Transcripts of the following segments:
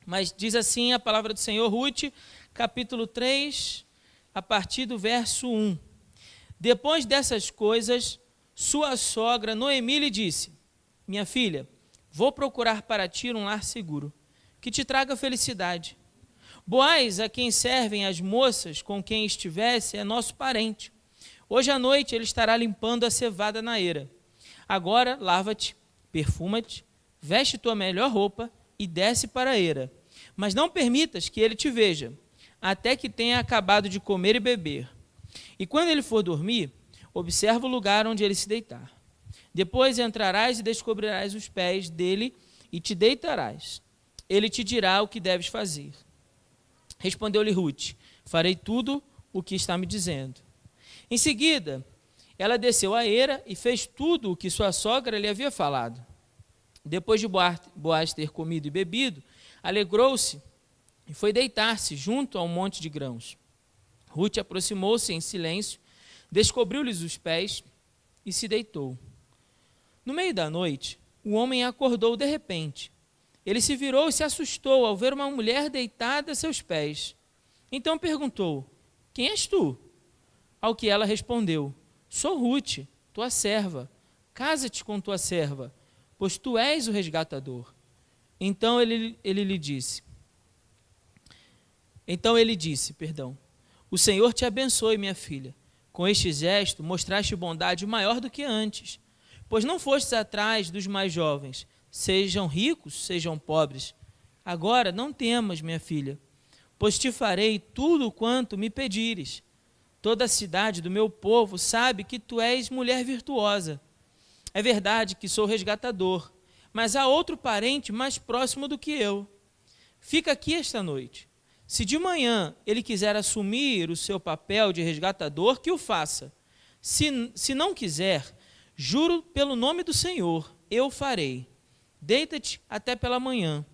Mas diz assim a palavra do Senhor, Ruth, capítulo 3, a partir do verso 1. Depois dessas coisas, sua sogra Noemi lhe disse: minha filha, vou procurar para ti um lar seguro, que te traga felicidade. Boaz, a quem servem as moças com quem estivesse, é nosso parente. Hoje à noite ele estará limpando a cevada na eira. Agora lava-te, perfuma-te, veste tua melhor roupa e desce para a eira. Mas não permitas que ele te veja, até que tenha acabado de comer e beber. E quando ele for dormir, observa o lugar onde ele se deitar. Depois entrarás e descobrirás os pés dele e te deitarás. Ele te dirá o que deves fazer. Respondeu-lhe Ruth: farei tudo o que está me dizendo. Em seguida, ela desceu à eira e fez tudo o que sua sogra lhe havia falado. Depois de Boaz ter comido e bebido, alegrou-se e foi deitar-se junto a um monte de grãos. Ruth aproximou-se em silêncio, descobriu-lhes os pés e se deitou. No meio da noite, o homem acordou de repente. Ele se virou e se assustou ao ver uma mulher deitada a seus pés. Então perguntou: quem és tu? Ao que ela respondeu: sou Ruth, tua serva. Casa-te com tua serva, pois tu és o resgatador. Então ele disse, o Senhor te abençoe, minha filha. Com este gesto mostraste bondade maior do que antes, pois não fostes atrás dos mais jovens, sejam ricos, sejam pobres. Agora não temas, minha filha, pois te farei tudo quanto me pedires. Toda a cidade do meu povo sabe que tu és mulher virtuosa. É verdade que sou resgatador, mas há outro parente mais próximo do que eu. Fica aqui esta noite. Se de manhã ele quiser assumir o seu papel de resgatador, que o faça. Se não quiser, juro pelo nome do Senhor, eu farei. Deita-te até pela manhã.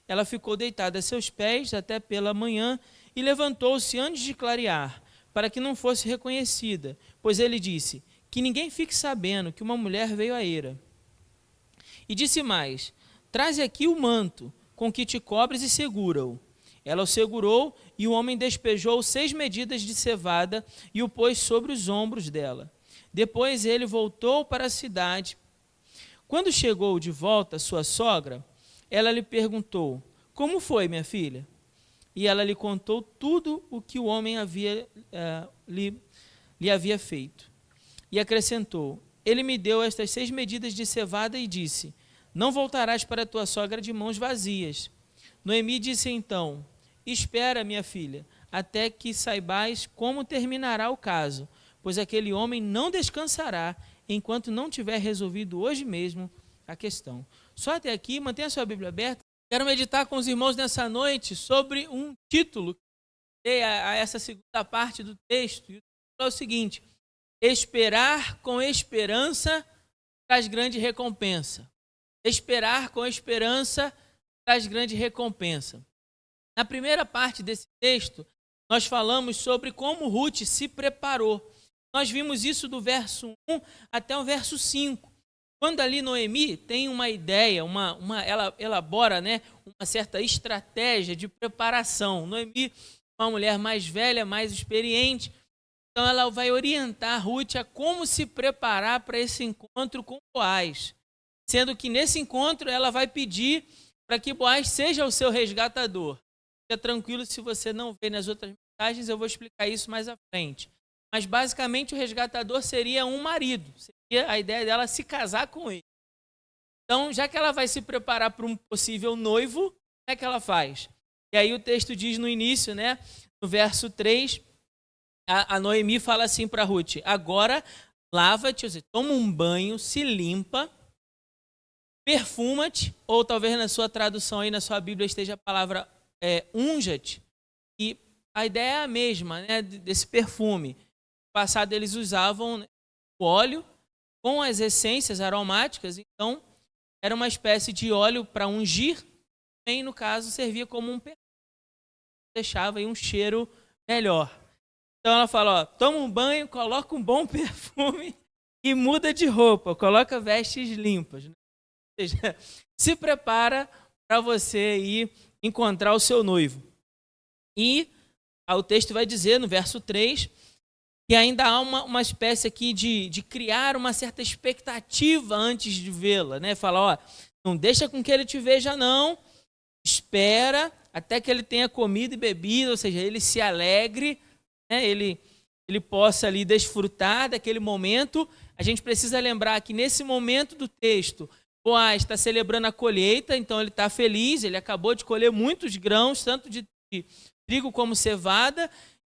Ela ficou deitada a seus pés até pela manhã e levantou-se antes de clarear, para que não fosse reconhecida, pois ele disse: que ninguém fique sabendo que uma mulher veio à eira. E disse mais: traze aqui o manto com que te cobres e segura-o. Ela o segurou e o homem despejou 6 medidas de cevada e o pôs sobre os ombros dela. Depois ele voltou para a cidade. Quando chegou de volta sua sogra, ela lhe perguntou: como foi, minha filha? E ela lhe contou tudo o que o homem lhe havia feito. E acrescentou: ele me deu estas 6 medidas de cevada e disse: não voltarás para tua sogra de mãos vazias. Noemi disse então: espera, minha filha, até que saibais como terminará o caso, pois aquele homem não descansará enquanto não tiver resolvido hoje mesmo a questão. Só até aqui, mantenha a sua Bíblia aberta. Quero meditar com os irmãos nessa noite sobre um título que dei a essa segunda parte do texto. E o título é o seguinte: esperar com esperança traz grande recompensa. Esperar com esperança traz grande recompensa. Na primeira parte desse texto, nós falamos sobre como Ruth se preparou. Nós vimos isso do verso 1 até o verso 5. Quando ali Noemi tem uma ideia, ela elabora, uma certa estratégia de preparação. Noemi, uma mulher mais velha, mais experiente, então ela vai orientar Ruth a como se preparar para esse encontro com Boaz. Sendo que nesse encontro ela vai pedir para que Boaz seja o seu resgatador. Fica tranquilo, se você não vê nas outras mensagens, eu vou explicar isso mais à frente. Mas basicamente o resgatador seria um marido. Seria a ideia dela se casar com ele. Então, já que ela vai se preparar para um possível noivo, como é que ela faz? E aí o texto diz no início, no verso 3, a Noemi fala assim para Ruth: agora lava-te, ou seja, toma um banho, se limpa, perfuma-te, ou talvez na sua tradução aí, na sua Bíblia esteja a palavra unja-te. E a ideia é a mesma, desse perfume. No passado eles usavam o óleo com as essências aromáticas, então era uma espécie de óleo para ungir, e no caso servia como um perfume, deixava aí um cheiro melhor. Então ela fala: toma um banho, coloca um bom perfume e muda de roupa, coloca vestes limpas. Ou seja, se prepara para você ir encontrar o seu noivo. E o texto vai dizer, no verso 3, que ainda há uma espécie aqui de criar uma certa expectativa antes de vê-la, né? Fala, ó, não deixa com que ele te veja não, espera até que ele tenha comido e bebido, ou seja, ele se alegre, né? Ele possa ali desfrutar daquele momento. A gente precisa lembrar que nesse momento do texto, Boaz está celebrando a colheita, então ele está feliz, ele acabou de colher muitos grãos, tanto de trigo como cevada,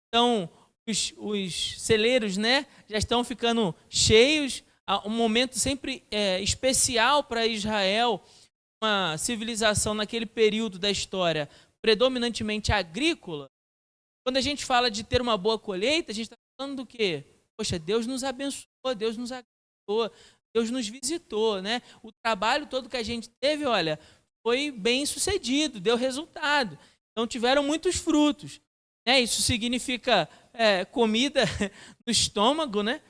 então os celeiros, né, já estão ficando cheios. Um momento sempre especial para Israel, uma civilização naquele período da história predominantemente agrícola. Quando a gente fala de ter uma boa colheita, a gente está falando do quê? Poxa, Deus nos abençoou, Deus nos agradou, Deus nos visitou, né? O trabalho todo que a gente teve, olha, foi bem sucedido, deu resultado. Então tiveram muitos frutos, né? Isso significa comida no estômago, né?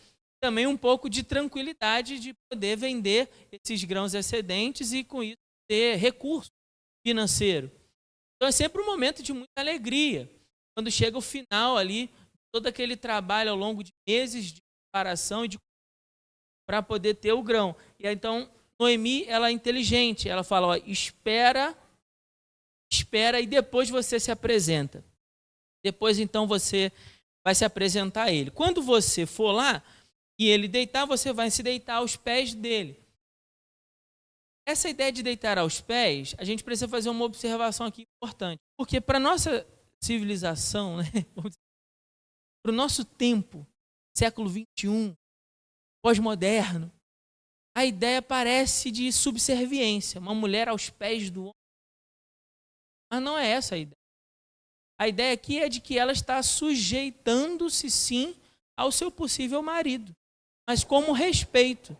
Também um pouco de tranquilidade de poder vender esses grãos excedentes e com isso ter recurso financeiro. Então é sempre um momento de muita alegria. Quando chega o final ali, todo aquele trabalho ao longo de meses de preparação e para poder ter o grão. E aí, então, Noemi, ela é inteligente, ela fala, ó, espera e depois você se apresenta. Depois, então, você vai se apresentar a ele. Quando você for lá e ele deitar, você vai se deitar aos pés dele. Essa ideia de deitar aos pés, a gente precisa fazer uma observação aqui importante. Porque para a nossa civilização, né, para o nosso tempo, século XXI, pós-moderno, a ideia parece de subserviência, uma mulher aos pés do homem. Mas não é essa a ideia. A ideia aqui é de que ela está sujeitando-se, sim, ao seu possível marido, mas como respeito.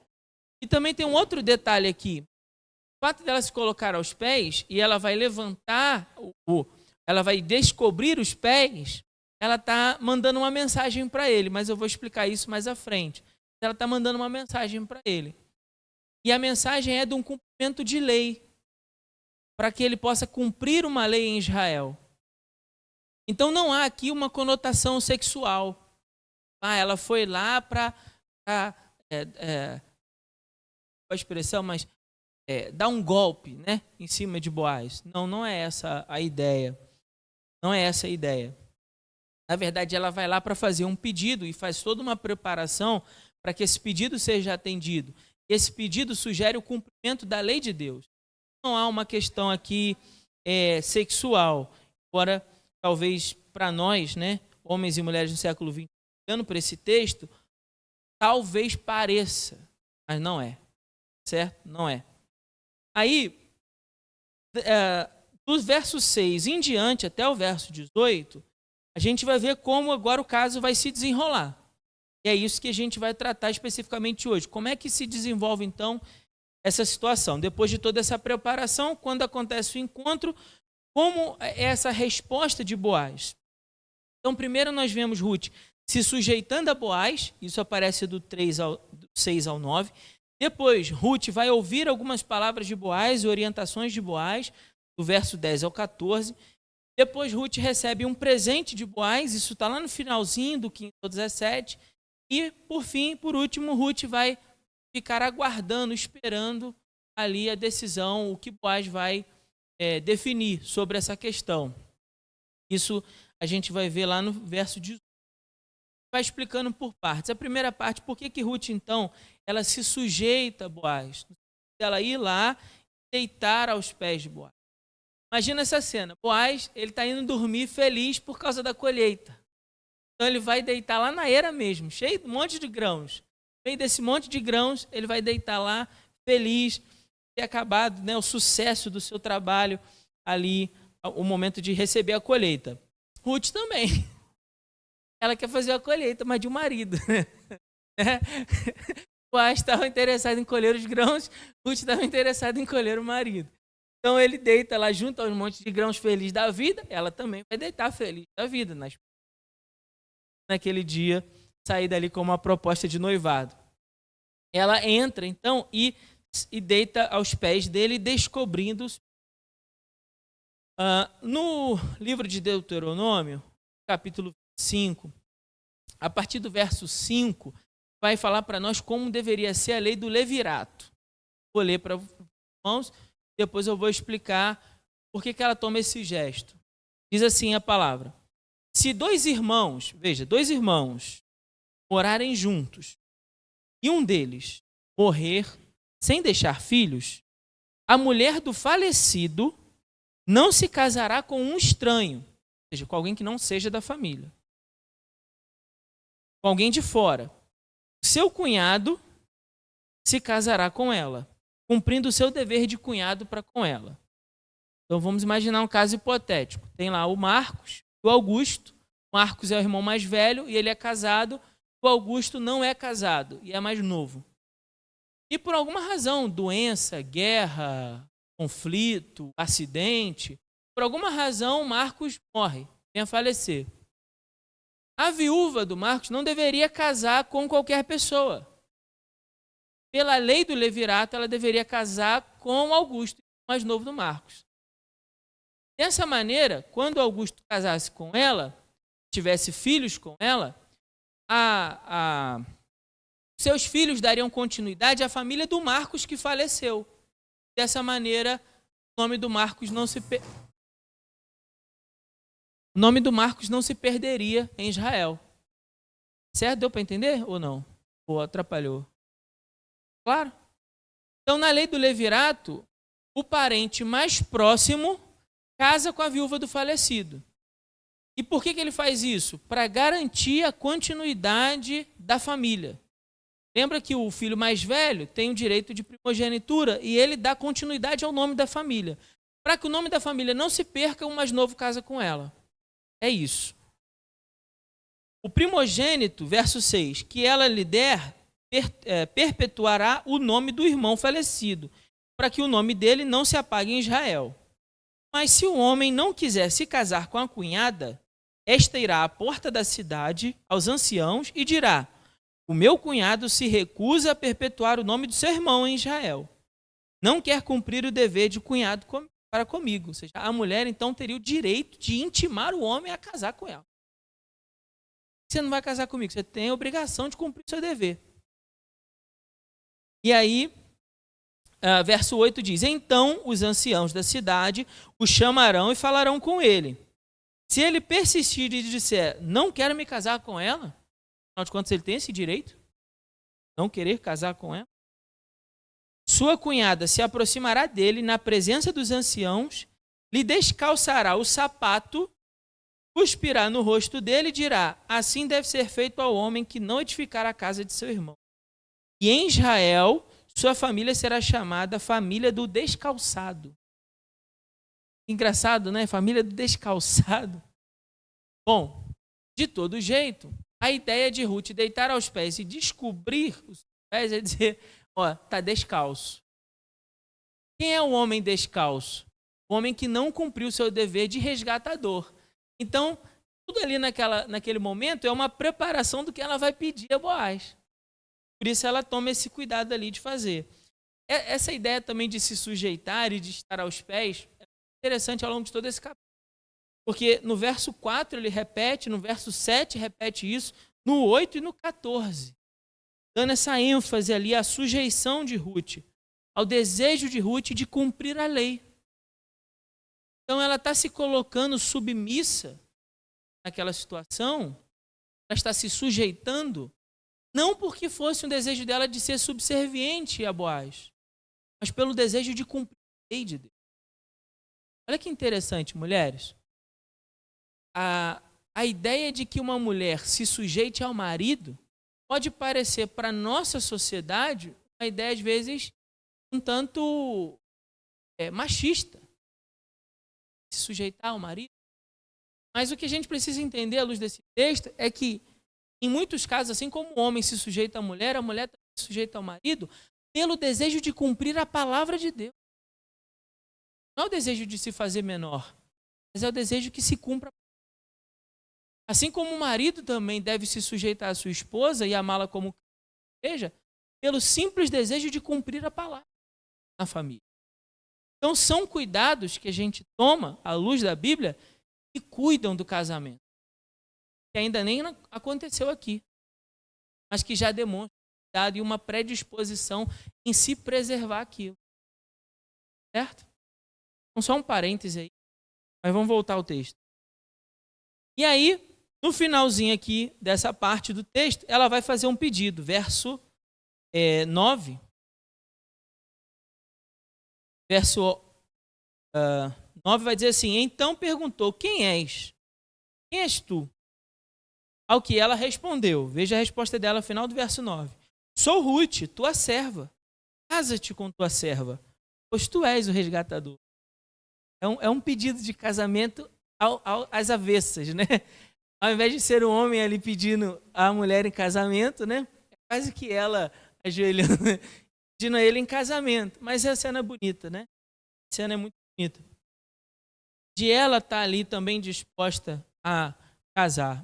E também tem um outro detalhe aqui. O fato dela se colocar aos pés e ela vai levantar, ela vai descobrir os pés, ela está mandando uma mensagem para ele, mas eu vou explicar isso mais à frente. Ela está mandando uma mensagem para ele. E a mensagem é de um cumprimento de lei, para que ele possa cumprir uma lei em Israel. Então não há aqui uma conotação sexual. Ela foi lá para a expressão, mas dar um golpe, né, em cima de Boaz. Não é essa a ideia. Não é essa a ideia. Na verdade, ela vai lá para fazer um pedido e faz toda uma preparação para que esse pedido seja atendido. Esse pedido sugere o cumprimento da lei de Deus. Não há uma questão aqui sexual. Embora, talvez para nós, né, homens e mulheres do século XX, olhando para esse texto, talvez pareça, mas não é. Certo? Não é. Aí, do verso 6 em diante até o verso 18, a gente vai ver como agora o caso vai se desenrolar. E é isso que a gente vai tratar especificamente hoje. Como é que se desenvolve, então, essa situação? Depois de toda essa preparação, quando acontece o encontro, como é essa resposta de Boaz? Então, primeiro nós vemos Ruth se sujeitando a Boaz, isso aparece do 6 ao 9. Depois, Ruth vai ouvir algumas palavras de Boaz e orientações de Boaz, do verso 10 ao 14. Depois, Ruth recebe um presente de Boaz, isso está lá no finalzinho do 15 ao 17. E, por fim, por último, Ruth vai ficar aguardando, esperando ali a decisão, o que Boaz vai definir sobre essa questão. Isso a gente vai ver lá no verso 18. Vai explicando por partes. A primeira parte, por que Ruth, então, ela se sujeita a Boaz? Ela ir lá e deitar aos pés de Boaz. Imagina essa cena. Boaz, ele está indo dormir feliz por causa da colheita. Então ele vai deitar lá na eira mesmo, cheio de um monte de grãos. No meio desse monte de grãos, ele vai deitar lá feliz, ter acabado, né, o sucesso do seu trabalho ali, o momento de receber a colheita. Ruth também. Ela quer fazer a colheita, mas de um marido. Boaz estava interessado em colher os grãos, Ruth estava interessada em colher o marido. Então ele deita lá junto aos montes de grãos feliz da vida, ela também vai deitar feliz da vida. Naquele dia, sair dali com uma proposta de noivado. Ela entra, então, e deita aos pés dele, descobrindo No livro de Deuteronômio, capítulo 5, a partir do verso 5, vai falar para nós como deveria ser a lei do levirato. Vou ler para os irmãos, depois eu vou explicar por que ela toma esse gesto. Diz assim a palavra: se dois irmãos morarem juntos e um deles morrer sem deixar filhos, a mulher do falecido não se casará com um estranho, ou seja, com alguém que não seja da família, com alguém de fora. Seu cunhado se casará com ela, cumprindo o seu dever de cunhado para com ela. Então vamos imaginar um caso hipotético. Tem lá o Marcos e o Augusto. O Marcos é o irmão mais velho e ele é casado. O Augusto não é casado e é mais novo. E por alguma razão, doença, guerra, conflito, acidente, por alguma razão Marcos morre, vem a falecer. A viúva do Marcos não deveria casar com qualquer pessoa. Pela lei do levirato, ela deveria casar com Augusto, o mais novo do Marcos. Dessa maneira, quando Augusto casasse com ela, tivesse filhos com ela, seus filhos dariam continuidade à família do Marcos que faleceu. Dessa maneira, o nome do Marcos não se perderia em Israel. Certo? Deu para entender ou não? Ou atrapalhou? Claro. Então, na lei do levirato, o parente mais próximo casa com a viúva do falecido. E por que ele faz isso? Para garantir a continuidade da família. Lembra que o filho mais velho tem o direito de primogenitura e ele dá continuidade ao nome da família. Para que o nome da família não se perca, o mais novo casa com ela. É isso. O primogênito, verso 6, que ela lhe der, perpetuará o nome do irmão falecido, para que o nome dele não se apague em Israel. Mas se o homem não quiser se casar com a cunhada, esta irá à porta da cidade, aos anciãos, e dirá: o meu cunhado se recusa a perpetuar o nome do seu irmão em Israel. Não quer cumprir o dever de cunhado para comigo. Ou seja, a mulher então teria o direito de intimar o homem a casar com ela. Você não vai casar comigo, você tem a obrigação de cumprir o seu dever. E aí, verso 8 diz: então os anciãos da cidade o chamarão e falarão com ele. Se ele persistir e disser: não quero me casar com ela, afinal de contas ele tem esse direito, não querer casar com ela, sua cunhada se aproximará dele na presença dos anciãos, lhe descalçará o sapato, cuspirá no rosto dele e dirá: assim deve ser feito ao homem que não edificar a casa de seu irmão. E em Israel, sua família será chamada família do descalçado. Engraçado, né? Família do descalçado. Bom, de todo jeito, a ideia de Ruth deitar aos pés e descobrir os pés é dizer: ó, tá descalço. Quem é o homem descalço? O homem que não cumpriu o seu dever de resgatador. Então, tudo ali naquele momento é uma preparação do que ela vai pedir a Boaz. Por isso ela toma esse cuidado ali de fazer. Essa ideia também de se sujeitar e de estar aos pés é interessante ao longo de todo esse capítulo. Porque no verso 4 ele repete, no verso 7 repete isso, no 8 e no 14. Dando essa ênfase ali à sujeição de Ruth, ao desejo de Ruth de cumprir a lei. Então ela está se colocando submissa naquela situação, ela está se sujeitando, não porque fosse um desejo dela de ser subserviente a Boaz, mas pelo desejo de cumprir a lei de Deus. Olha que interessante, mulheres. A ideia de que uma mulher se sujeite ao marido pode parecer para a nossa sociedade uma ideia, às vezes, um tanto machista. Se sujeitar ao marido. Mas o que a gente precisa entender à luz desse texto é que, em muitos casos, assim como o homem se sujeita à mulher, a mulher também se sujeita ao marido pelo desejo de cumprir a palavra de Deus. Não é o desejo de se fazer menor, mas é o desejo que se cumpra. Assim como o marido também deve se sujeitar à sua esposa e amá-la como seja, pelo simples desejo de cumprir a palavra na família. Então, são cuidados que a gente toma, à luz da Bíblia, que cuidam do casamento. Que ainda nem aconteceu aqui, mas que já demonstra cuidado e uma predisposição em se preservar aquilo. Certo? Então, só um parêntese aí, mas vamos voltar ao texto. E aí, no finalzinho aqui dessa parte do texto, ela vai fazer um pedido, verso 9. Verso 9 vai dizer assim: então perguntou, quem és? Quem és tu? Ao que ela respondeu, veja a resposta dela no final do verso 9. Sou Ruth, tua serva. Casa-te com tua serva, pois tu és o resgatador. É um pedido de casamento às avessas, né? Ao invés de ser o homem ali pedindo a mulher em casamento, né? É quase que ela ajoelhando, pedindo a ele em casamento. Mas a cena é bonita, né? A cena é muito bonita. De ela estar ali também disposta a casar.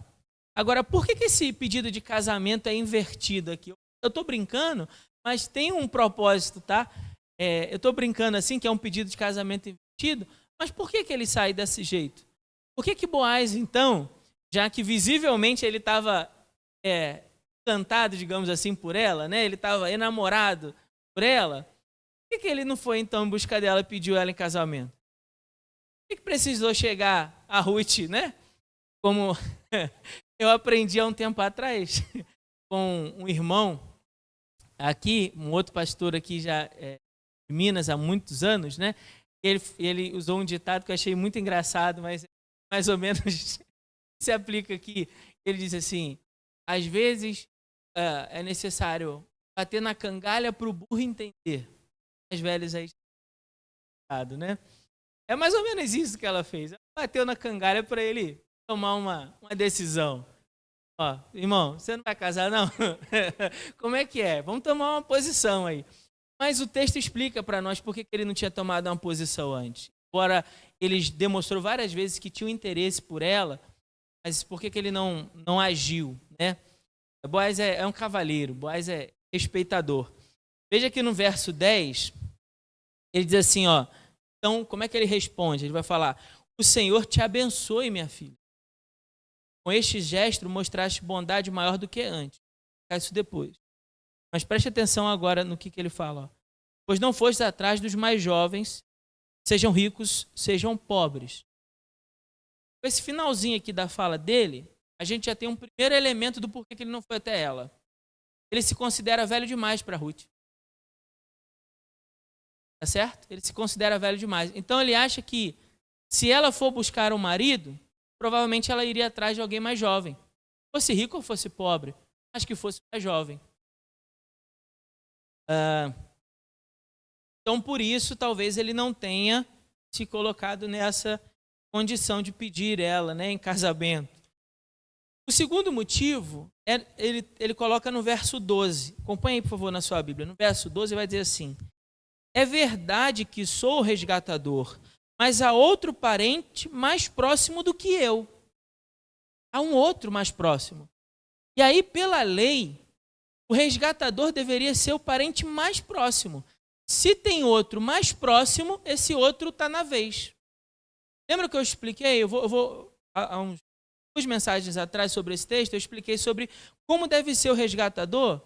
Agora, por que esse pedido de casamento é invertido aqui? Eu estou brincando, mas tem um propósito, tá? Eu estou brincando assim, que é um pedido de casamento invertido, mas por que ele sai desse jeito? Por que Boaz, então, já que visivelmente ele estava encantado, digamos assim, por ela, né? Ele estava enamorado por ela, por que ele não foi, então, em busca dela e pediu ela em casamento? Por que precisou chegar a Ruth, né? Como eu aprendi há um tempo atrás com um irmão aqui, um outro pastor aqui já de Minas há muitos anos, né? Ele usou um ditado que eu achei muito engraçado, mas mais ou menos se aplica aqui. Ele diz assim: às vezes é necessário bater na cangalha para o burro entender. As velhas aí, né? É mais ou menos isso que ela fez. Ela bateu na cangalha para ele tomar uma decisão. Ó, irmão, você não vai casar, não? Como é que é? Vamos tomar uma posição aí. Mas o texto explica para nós por que ele não tinha tomado uma posição antes. Embora ele demonstrou várias vezes que tinha um interesse por ela, mas por que ele não agiu, né? Boaz é um cavalheiro, Boaz é respeitador. Veja que no verso 10, ele diz assim, ó, então como é que ele responde? Ele vai falar: o Senhor te abençoe, minha filha. Com este gesto mostraste bondade maior do que antes. Vou isso depois. Mas preste atenção agora no que ele fala. Ó. Pois não foste atrás dos mais jovens, sejam ricos, sejam pobres. Com esse finalzinho aqui da fala dele, a gente já tem um primeiro elemento do porquê que ele não foi até ela. Ele se considera velho demais para Ruth. Tá certo? Ele se considera velho demais. Então ele acha que se ela for buscar um marido, provavelmente ela iria atrás de alguém mais jovem. Fosse rico ou fosse pobre, mas que fosse mais jovem. Então, por isso, talvez ele não tenha se colocado nessa condição de pedir ela, né, em casamento. O segundo motivo, ele coloca no verso 12. Acompanhe aí, por favor, na sua Bíblia. No verso 12 vai dizer assim: é verdade que sou o resgatador, mas há outro parente mais próximo do que eu. Há um outro mais próximo. E aí, pela lei, o resgatador deveria ser o parente mais próximo. Se tem outro mais próximo, esse outro está na vez. Lembra que eu expliquei? Há duas mensagens atrás sobre esse texto, eu expliquei sobre como deve ser o resgatador.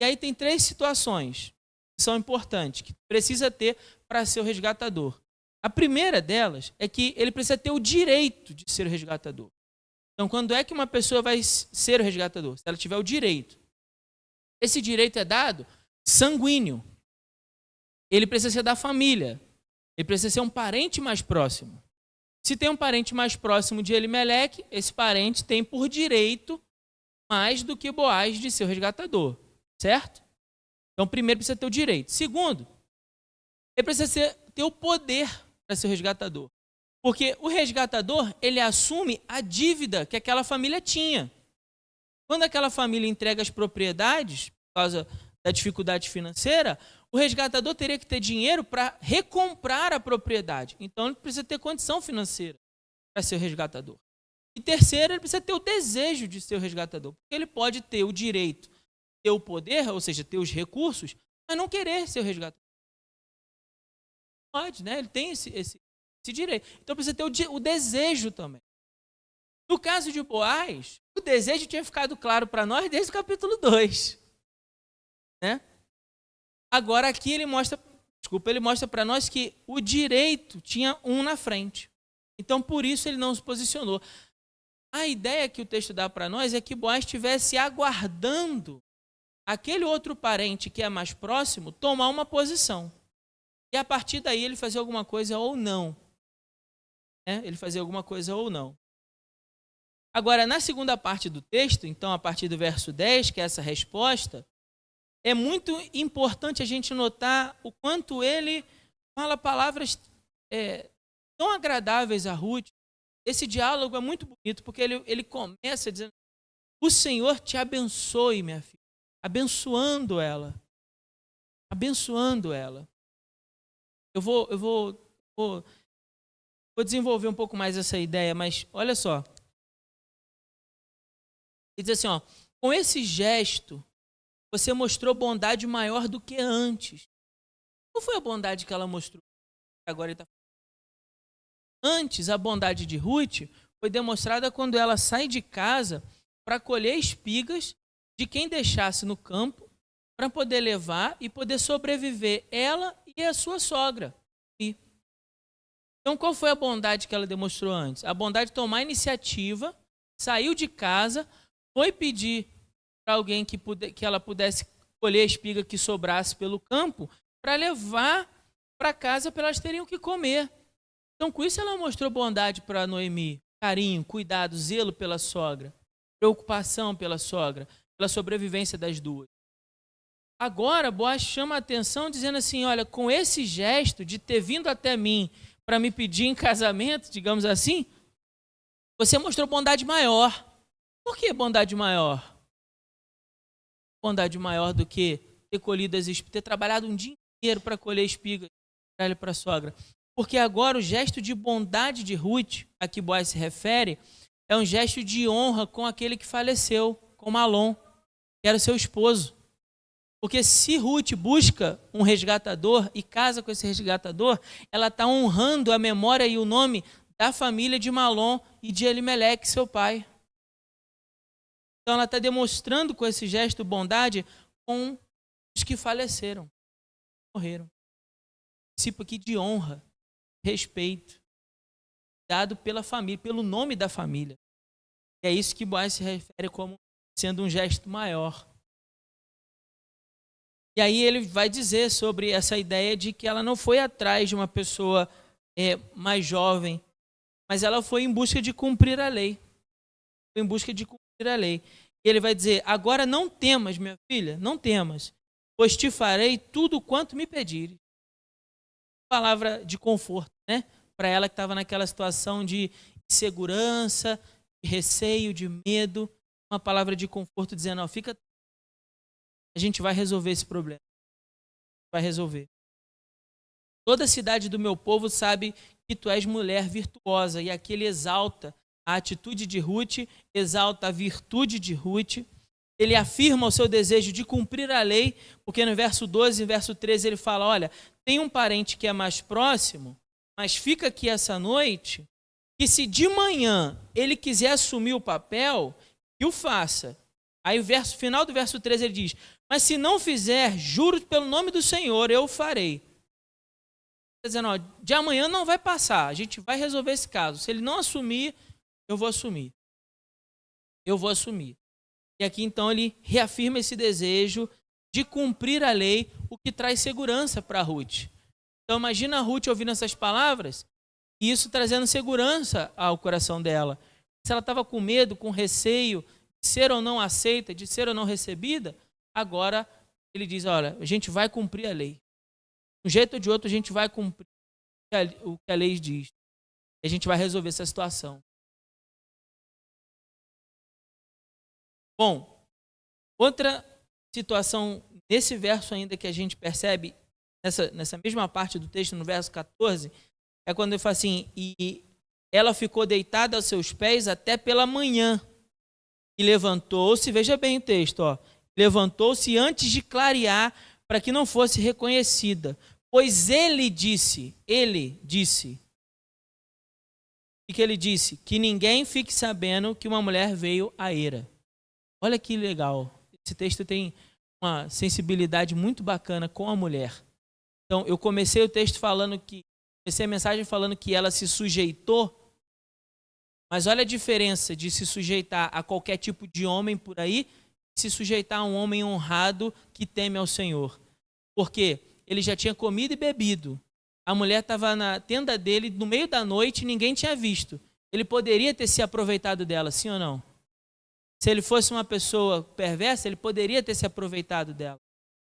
E aí tem 3 situações que são importantes, que precisa ter para ser o resgatador. A primeira delas é que ele precisa ter o direito de ser o resgatador. Então, quando é que uma pessoa vai ser o resgatador? Se ela tiver o direito. Esse direito é dado sanguíneo. Ele precisa ser da família. Ele precisa ser um parente mais próximo. Se tem um parente mais próximo de Elimeleque, esse parente tem por direito mais do que Boaz de ser o resgatador. Certo? Então, primeiro precisa ter o direito. Segundo, ele precisa ter o poder para ser o resgatador. Porque o resgatador, ele assume a dívida que aquela família tinha. Quando aquela família entrega as propriedades, por causa da dificuldade financeira, o resgatador teria que ter dinheiro para recomprar a propriedade. Então, ele precisa ter condição financeira para ser o resgatador. E terceiro, ele precisa ter o desejo de ser o resgatador. Porque ele pode ter o direito, ter o poder, ou seja, ter os recursos, mas não querer ser o resgatador. Pode, né? Ele tem esse direito. Então precisa ter o desejo também. No caso de Boaz, o desejo tinha ficado claro para nós desde o capítulo 2. Né? Agora aqui ele mostra para nós que o direito tinha um na frente. Então por isso ele não se posicionou. A ideia que o texto dá para nós é que Boaz estivesse aguardando aquele outro parente que é mais próximo tomar uma posição. E a partir daí ele fazer alguma coisa ou não. Ele fazia alguma coisa ou não. Agora, na segunda parte do texto, então a partir do verso 10, que é essa resposta, é muito importante a gente notar o quanto ele fala palavras tão agradáveis a Ruth. Esse diálogo é muito bonito, porque ele começa dizendo: o Senhor te abençoe, minha filha. Abençoando ela. Abençoando ela. Eu vou desenvolver um pouco mais essa ideia, mas olha só. Ele diz assim, ó, com esse gesto, você mostrou bondade maior do que antes. Qual foi a bondade que ela mostrou? Agora ele está falando. Antes, a bondade de Ruth foi demonstrada quando ela sai de casa para colher espigas de quem deixasse no campo para poder levar e poder sobreviver ela e a sua sogra. Então, qual foi a bondade que ela demonstrou antes? A bondade de tomar iniciativa, saiu de casa, foi pedir para alguém que ela pudesse colher a espiga que sobrasse pelo campo para levar para casa para elas terem o que comer. Então, com isso, ela mostrou bondade para Noemi, carinho, cuidado, zelo pela sogra, preocupação pela sogra, pela sobrevivência das duas. Agora, Boaz chama a atenção dizendo assim, olha, com esse gesto de ter vindo até mim para me pedir em casamento, digamos assim, você mostrou bondade maior. Por que bondade maior? Bondade maior do que ter colhido as espigas, ter trabalhado um dia inteiro para colher espigas para a sogra. Porque agora o gesto de bondade de Ruth, a que Boaz se refere, é um gesto de honra com aquele que faleceu, com Malom, que era o seu esposo. Porque se Ruth busca um resgatador e casa com esse resgatador, ela está honrando a memória e o nome da família de Malom e de Elimeleque, seu pai. Então ela está demonstrando com esse gesto bondade com os que faleceram, morreram. Princípio aqui de honra, respeito, dado pela família, pelo nome da família. E é isso que Boaz se refere como sendo um gesto maior. E aí ele vai dizer sobre essa ideia de que ela não foi atrás de uma pessoa mais jovem, mas ela foi em busca de cumprir a lei. Foi em busca de cumprir a lei. E ele vai dizer, agora não temas, minha filha, não temas, pois te farei tudo quanto me pedires. Palavra de conforto, né? Para ela que estava naquela situação de insegurança, de receio, de medo. Uma palavra de conforto dizendo, ó, fica... A gente vai resolver esse problema. Vai resolver. Toda a cidade do meu povo sabe que tu és mulher virtuosa. E aqui ele exalta a atitude de Ruth, exalta a virtude de Ruth. Ele afirma o seu desejo de cumprir a lei, porque no verso 12 e verso 13 ele fala, olha, tem um parente que é mais próximo, mas fica aqui essa noite, que se de manhã ele quiser assumir o papel, que o faça. Aí o final do verso 13 ele diz, mas se não fizer, juro pelo nome do Senhor, eu o farei. Está dizendo, ó, de amanhã não vai passar, a gente vai resolver esse caso. Se ele não assumir, eu vou assumir. Eu vou assumir. E aqui então ele reafirma esse desejo de cumprir a lei, o que traz segurança para Ruth. Então imagina a Ruth ouvindo essas palavras e isso trazendo segurança ao coração dela. Se ela estava com medo, com receio, de ser ou não aceita, de ser ou não recebida, agora ele diz, olha, a gente vai cumprir a lei. De um jeito ou de outro a gente vai cumprir o que a lei diz. E a gente vai resolver essa situação. Bom, outra situação nesse verso ainda que a gente percebe, nessa mesma parte do texto, no verso 14, é quando ele fala assim, e ela ficou deitada aos seus pés até pela manhã, e levantou-se, veja bem o texto, ó, levantou-se antes de clarear, para que não fosse reconhecida, Pois ele disse, o que ele disse? Que ninguém fique sabendo que uma mulher veio à eira. Olha que legal. Esse texto tem uma sensibilidade muito bacana com a mulher. Então, eu comecei o texto comecei a mensagem falando que ela se sujeitou, mas olha a diferença de se sujeitar a qualquer tipo de homem por aí, e se sujeitar a um homem honrado que teme ao Senhor. Porque ele já tinha comido e bebido. A mulher estava na tenda dele no meio da noite e ninguém tinha visto. Ele poderia ter se aproveitado dela, sim ou não? Se ele fosse uma pessoa perversa, ele poderia ter se aproveitado dela.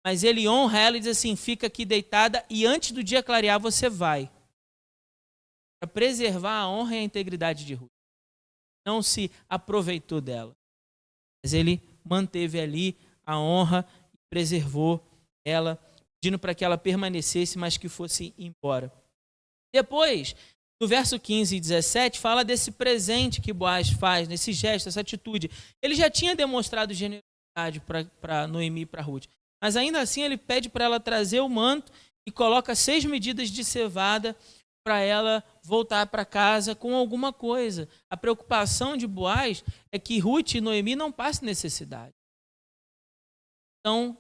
Mas ele honra ela e diz assim, fica aqui deitada e antes do dia clarear você vai. Para preservar a honra e a integridade de Ruth. Não se aproveitou dela. Mas ele manteve ali a honra e preservou ela, pedindo para que ela permanecesse, mas que fosse embora. Depois, no verso 15 e 17, fala desse presente que Boaz faz, nesse gesto, essa atitude. Ele já tinha demonstrado generosidade para Noemi e para Ruth, mas ainda assim ele pede para ela trazer o manto e coloca 6 medidas de cevada para ela voltar para casa com alguma coisa. A preocupação de Boaz é que Ruth e Noemi não passem necessidade. Então,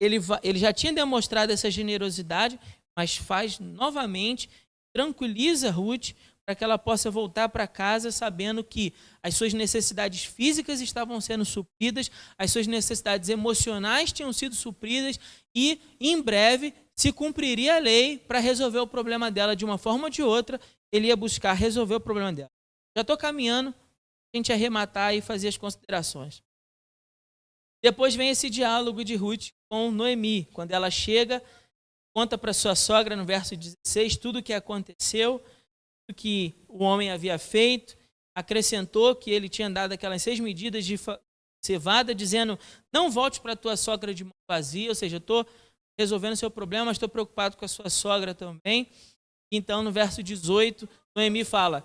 ele já tinha demonstrado essa generosidade, mas faz novamente, tranquiliza Ruth para que ela possa voltar para casa sabendo que as suas necessidades físicas estavam sendo supridas, as suas necessidades emocionais tinham sido supridas e, em breve, se cumpriria a lei para resolver o problema dela de uma forma ou de outra, ele ia buscar resolver o problema dela. Já estou caminhando, a gente arrematar e fazer as considerações. Depois vem esse diálogo de Ruth com Noemi, quando ela chega, conta para sua sogra no verso 16 tudo o que aconteceu, tudo que o homem havia feito, acrescentou que ele tinha dado aquelas 6 medidas de cevada, dizendo, não volte para a tua sogra de mão vazia, ou seja, eu estou resolvendo o seu problema, mas estou preocupado com a sua sogra também. Então, no verso 18, Noemi fala,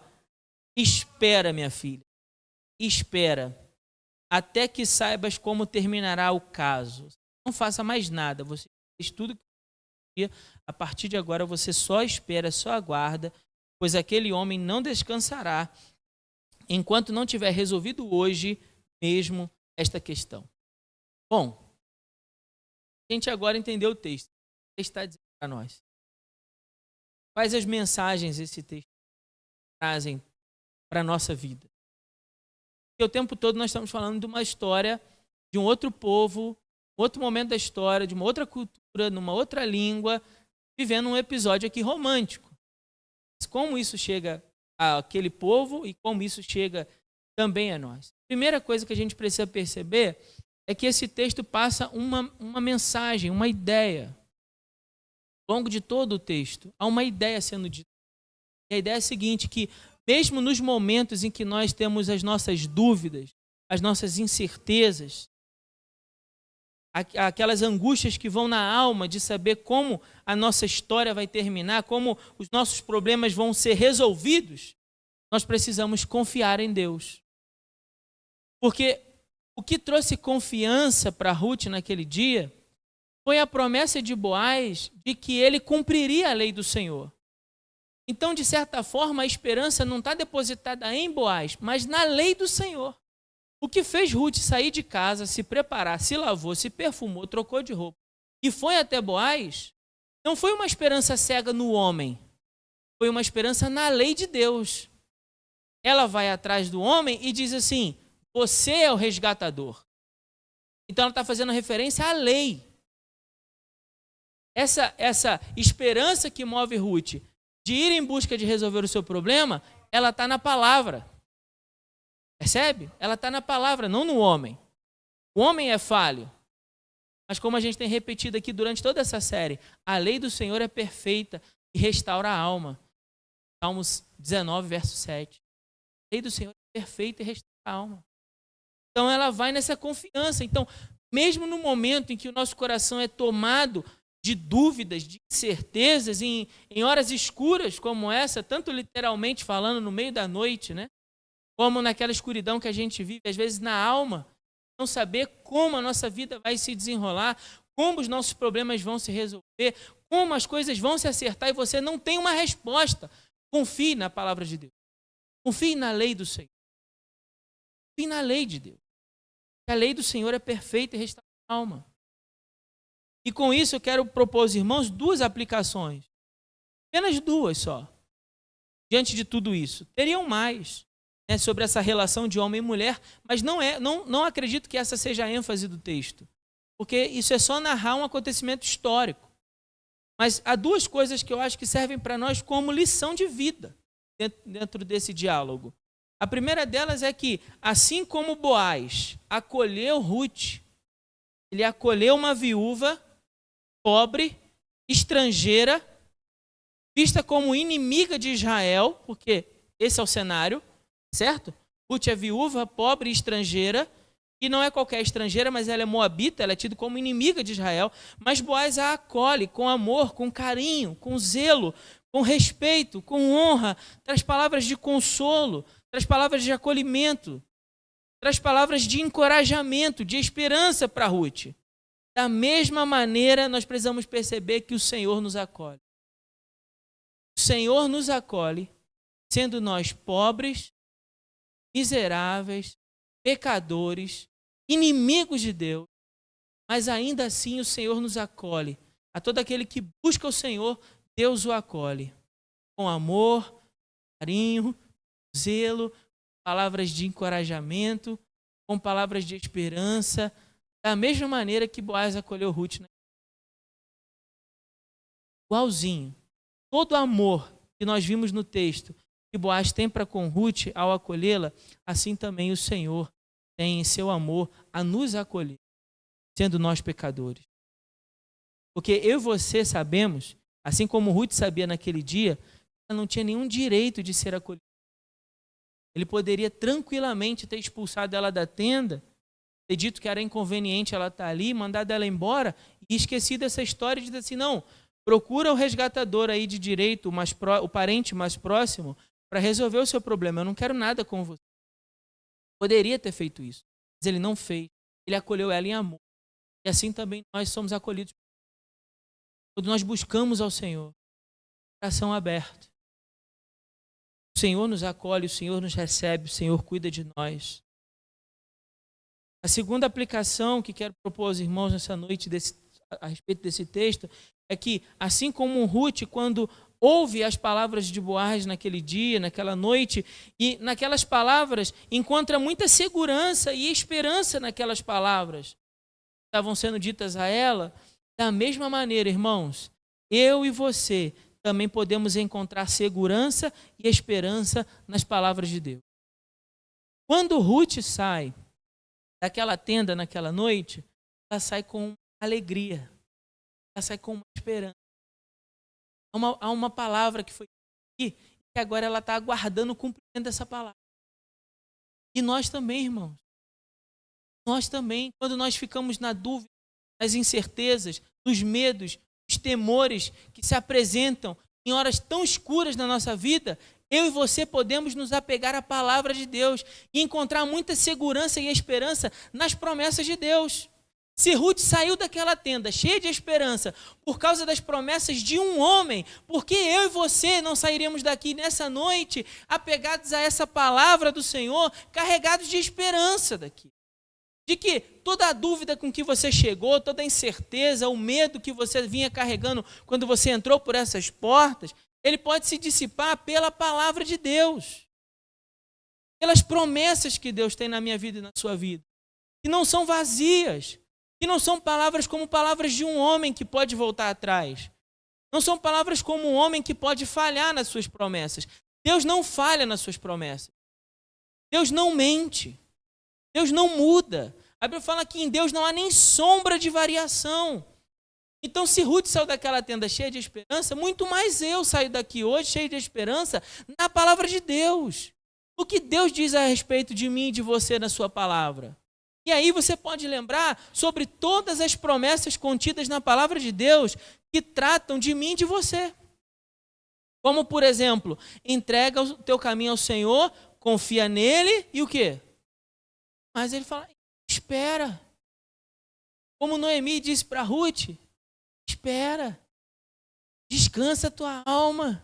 espera, minha filha, espera, até que saibas como terminará o caso. Não faça mais nada, você fez tudo que a partir de agora você só espera, só aguarda, pois aquele homem não descansará enquanto não tiver resolvido hoje mesmo esta questão. Bom, a gente agora entendeu o texto. O texto está dizendo para nós. Quais as mensagens esse texto trazem para a nossa vida? Porque o tempo todo nós estamos falando de uma história de um outro povo, outro momento da história, de uma outra cultura, numa outra língua, vivendo um episódio aqui romântico. Mas como isso chega àquele povo e como isso chega também a nós? A primeira coisa que a gente precisa perceber é que esse texto passa uma mensagem, uma ideia. Ao longo de todo o texto, há uma ideia sendo dita. E a ideia é a seguinte, que mesmo nos momentos em que nós temos as nossas dúvidas, as nossas incertezas, aquelas angústias que vão na alma de saber como a nossa história vai terminar, como os nossos problemas vão ser resolvidos, nós precisamos confiar em Deus. Porque o que trouxe confiança para Ruth naquele dia foi a promessa de Boaz de que ele cumpriria a lei do Senhor. Então, de certa forma, a esperança não está depositada em Boaz, mas na lei do Senhor. O que fez Ruth sair de casa, se preparar, se lavou, se perfumou, trocou de roupa e foi até Boaz, não foi uma esperança cega no homem, foi uma esperança na lei de Deus. Ela vai atrás do homem e diz assim, você é o resgatador. Então ela está fazendo referência à lei. Essa esperança que move Ruth de ir em busca de resolver o seu problema, ela está na palavra. Percebe? Ela está na palavra, não no homem. O homem é falho. Mas como a gente tem repetido aqui durante toda essa série, a lei do Senhor é perfeita e restaura a alma. Salmos 19, verso 7. A lei do Senhor é perfeita e restaura a alma. Então ela vai nessa confiança. Então, mesmo no momento em que o nosso coração é tomado de dúvidas, de incertezas, em horas escuras como essa, tanto literalmente falando no meio da noite, né? Como naquela escuridão que a gente vive, às vezes na alma, não saber como a nossa vida vai se desenrolar, como os nossos problemas vão se resolver, como as coisas vão se acertar e você não tem uma resposta. Confie na palavra de Deus. Confie na lei do Senhor. Confie na lei de Deus. A lei do Senhor é perfeita e restaura a alma. E com isso eu quero propor aos irmãos 2 aplicações. Apenas 2 só. Diante de tudo isso. Teriam mais, né, sobre essa relação de homem e mulher, mas não acredito que essa seja a ênfase do texto. Porque isso é só narrar um acontecimento histórico. Mas há 2 coisas que eu acho que servem para nós como lição de vida dentro desse diálogo. A primeira delas é que, assim como Boaz acolheu Ruth, ele acolheu uma viúva pobre, estrangeira, vista como inimiga de Israel, porque esse é o cenário, certo? Ruth é viúva, pobre e estrangeira, e não é qualquer estrangeira, mas ela é moabita, ela é tida como inimiga de Israel, mas Boaz a acolhe com amor, com carinho, com zelo, com respeito, com honra, traz palavras de consolo, traz palavras de acolhimento, traz palavras de encorajamento, de esperança para Ruth. Da mesma maneira, nós precisamos perceber que o Senhor nos acolhe. O Senhor nos acolhe, sendo nós pobres, miseráveis, pecadores, inimigos de Deus, mas ainda assim o Senhor nos acolhe. A todo aquele que busca o Senhor, Deus o acolhe. Com amor, carinho, zelo, palavras de encorajamento, com palavras de esperança, da mesma maneira que Boaz acolheu Ruth. Igualzinho. Todo o amor que nós vimos no texto que Boaz tem para com Ruth ao acolhê-la, assim também o Senhor tem em seu amor a nos acolher, sendo nós pecadores. Porque eu e você sabemos, assim como Ruth sabia naquele dia, ela não tinha nenhum direito de ser acolhida. Ele poderia tranquilamente ter expulsado ela da tenda, ter dito que era inconveniente ela estar ali, mandado ela embora e esquecido essa história de dizer assim, não, procura o resgatador aí de direito, o parente mais próximo, para resolver o seu problema. Eu não quero nada com você. Poderia ter feito isso, mas ele não fez. Ele acolheu ela em amor. E assim também nós somos acolhidos. Quando nós buscamos ao Senhor, coração aberto. O Senhor nos acolhe, o Senhor nos recebe, o Senhor cuida de nós. A segunda aplicação que quero propor aos irmãos nessa noite a respeito desse texto é que, assim como Ruth, quando ouve as palavras de Boaz naquele dia, naquela noite, e naquelas palavras encontra muita segurança e esperança naquelas palavras que estavam sendo ditas a ela, da mesma maneira, irmãos, eu e você também podemos encontrar segurança e esperança nas palavras de Deus. Quando Ruth sai daquela tenda naquela noite, ela sai com alegria, ela sai com uma esperança. Há uma palavra que foi aqui, que agora ela está aguardando o cumprimento dessa palavra. E nós também, irmãos. Nós também, quando nós ficamos na dúvida, nas incertezas, nos medos, nos temores que se apresentam em horas tão escuras na nossa vida, eu e você podemos nos apegar à palavra de Deus e encontrar muita segurança e esperança nas promessas de Deus. Se Ruth saiu daquela tenda cheia de esperança por causa das promessas de um homem, por que eu e você não sairíamos daqui nessa noite apegados a essa palavra do Senhor, carregados de esperança daqui? De que toda a dúvida com que você chegou, toda a incerteza, o medo que você vinha carregando quando você entrou por essas portas, ele pode se dissipar pela palavra de Deus, pelas promessas que Deus tem na minha vida e na sua vida, que não são vazias, que não são palavras como palavras de um homem que pode voltar atrás, não são palavras como um homem que pode falhar nas suas promessas. Deus não falha nas suas promessas, Deus não mente, Deus não muda. A Bíblia fala que em Deus não há nem sombra de variação. Então, se Ruth saiu daquela tenda cheia de esperança, muito mais eu saio daqui hoje cheio de esperança na palavra de Deus. O que Deus diz a respeito de mim e de você na sua palavra. E aí você pode lembrar sobre todas as promessas contidas na palavra de Deus que tratam de mim e de você. Como, por exemplo, entrega o teu caminho ao Senhor, confia nele e o quê? Mas ele fala, espera. Como Noemi disse para Ruth, espera. Descansa a tua alma.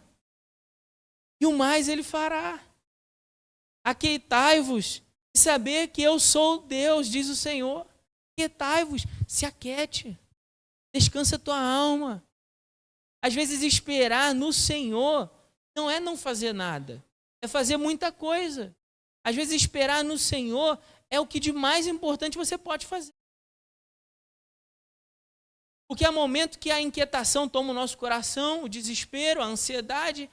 E o mais ele fará. Aquietai-vos e saber que eu sou Deus, diz o Senhor. Aquietai-vos, se aquete. Descansa a tua alma. Às vezes esperar no Senhor não é não fazer nada. É fazer muita coisa. Às vezes esperar no Senhor é o que de mais importante você pode fazer. Porque há momento que a inquietação toma o nosso coração, o desespero, a ansiedade,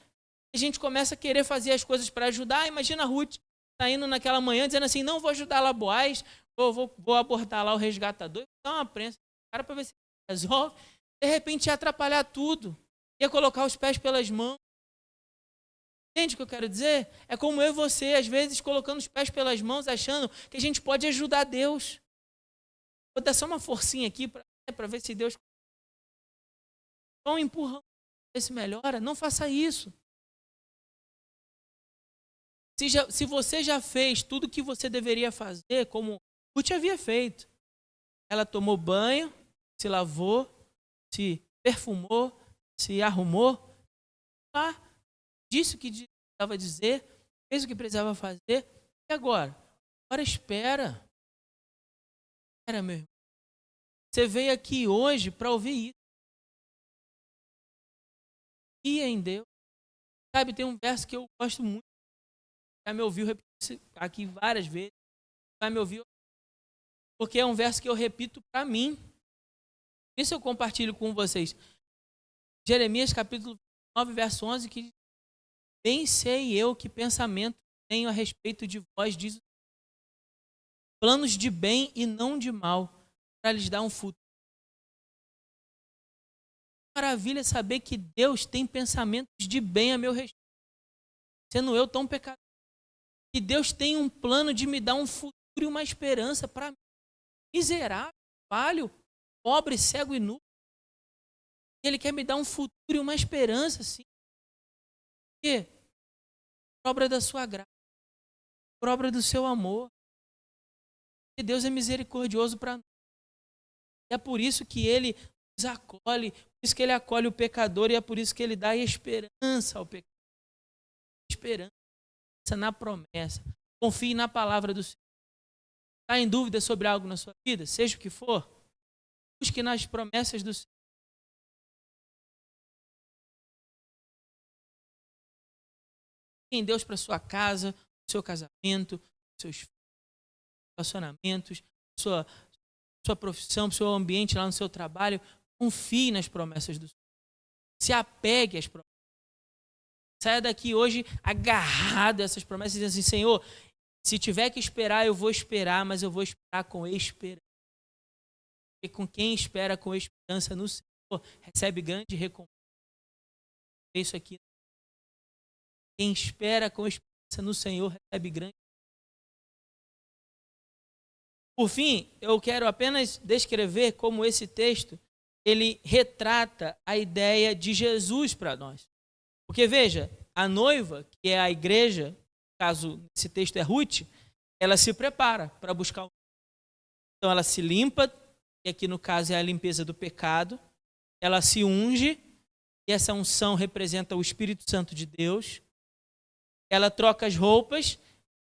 a gente começa a querer fazer as coisas para ajudar. Imagina a Ruth saindo naquela manhã dizendo assim, não vou ajudar lá Boaz, vou abordar lá o resgatador, vou dar uma prensa cara para ver se resolve. De repente ia atrapalhar tudo, ia colocar os pés pelas mãos. Entende o que eu quero dizer? É como eu e você, às vezes, colocando os pés pelas mãos, achando que a gente pode ajudar Deus. Vou dar só uma forcinha aqui para ver se Deus... Só um empurrão, ver se melhora. Não faça isso. Se você já fez tudo o que você deveria fazer, como Ruth havia feito, ela tomou banho, se lavou, se perfumou, se arrumou, disse o que precisava dizer, fez o que precisava fazer, e agora? Agora espera. Espera, meu irmão. Você veio aqui hoje para ouvir isso. E em Deus. Sabe, tem um verso que eu gosto muito. Já me ouviu repetir aqui várias vezes. Já me ouviu. Porque é um verso que eu repito para mim. Isso eu compartilho com vocês. Jeremias capítulo 9, verso 11, que diz, bem sei eu que pensamento tenho a respeito de vós, diz planos de bem e não de mal, para lhes dar um futuro. Maravilha saber que Deus tem pensamentos de bem a meu respeito. Sendo eu tão pecador. Que Deus tem um plano de me dar um futuro e uma esperança para mim. Miserável, falho, pobre, cego e nu. Ele quer me dar um futuro e uma esperança, sim. Por quê? Por obra da sua graça. Por obra do seu amor. Porque Deus é misericordioso para nós. E é por isso que Ele nos acolhe. Por isso que Ele acolhe o pecador. E é por isso que Ele dá esperança ao pecador. Esperança na promessa. Confie na palavra do Senhor. Está em dúvida sobre algo na sua vida? Seja o que for. Busque nas promessas do Senhor. Em Deus para sua casa, seu casamento, seus relacionamentos, sua profissão, seu ambiente lá no seu trabalho. Confie nas promessas do Senhor. Se apegue às promessas. Saia daqui hoje agarrado a essas promessas e diz assim, Senhor, se tiver que esperar, eu vou esperar, mas eu vou esperar com esperança. Porque com quem espera com esperança no Senhor, recebe grande recompensa. É isso aqui. Quem espera com esperança no Senhor, recebe grande. Por fim, eu quero apenas descrever como esse texto, ele retrata a ideia de Jesus para nós. Porque veja, a noiva, que é a igreja, caso esse texto é Ruth, ela se prepara para buscar o... Então ela se limpa, e aqui no caso é a limpeza do pecado, ela se unge, e essa unção representa o Espírito Santo de Deus. Ela troca as roupas,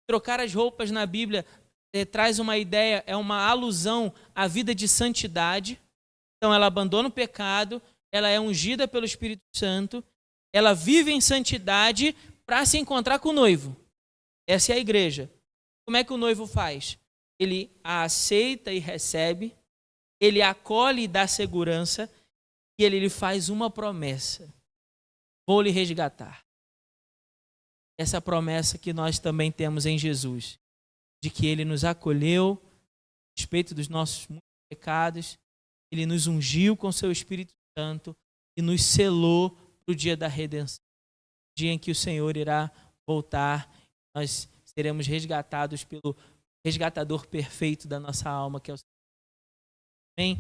trocar as roupas na Bíblia traz uma ideia, é uma alusão à vida de santidade. Então ela abandona o pecado, ela é ungida pelo Espírito Santo, ela vive em santidade para se encontrar com o noivo. Essa é a igreja. Como é que o noivo faz? Ele a aceita e recebe, ele acolhe e dá segurança, e ele lhe faz uma promessa. Vou lhe resgatar. Essa promessa que nós também temos em Jesus, de que ele nos acolheu a respeito dos nossos muitos pecados, ele nos ungiu com seu Espírito Santo e nos selou para o dia da redenção. O dia em que o Senhor irá voltar, nós seremos resgatados pelo resgatador perfeito da nossa alma, que é o Senhor. Amém?